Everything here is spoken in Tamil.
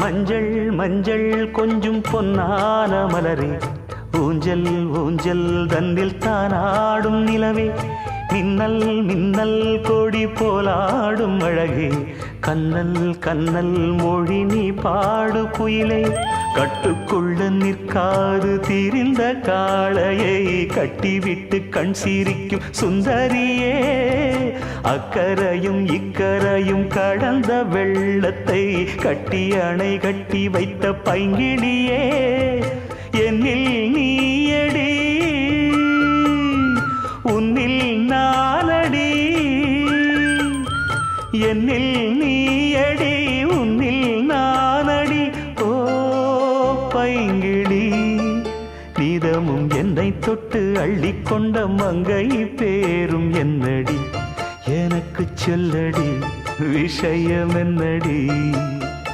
மஞ்சள் மஞ்சள் கொஞ்சம் பொன்னான மலரே, ஊஞ்சல் ஊஞ்சல் தன்னில் தானாடும் நிலவே, மின்னல் மின்னல் கொடி போலாடும் அழகே, கண்ணல் கண்ணல் மொழி நீ பாடு குயிலே, கட்டுக்குள்ள நிற்காது தீரிந்த காளையை கட்டிவிட்டு கண் சிரிக்கும் சுந்தரியே, அக்கரையும் இக்கரையும் கடந்த வெள்ளத்தை கட்டி அணை கட்டி வைத்த பைங்கிளியே, என்னில் நீயடி உன்னில் நானடி, என்னில் நீயடி உன்னில் நானடி. ஓ பைங்கிளி, நீதமும் என்னை தொட்டு அள்ளிக்கொண்ட மங்கை பேரும் என்னடி, எனக்கு சொல்லடி விஷயம் என்னடி.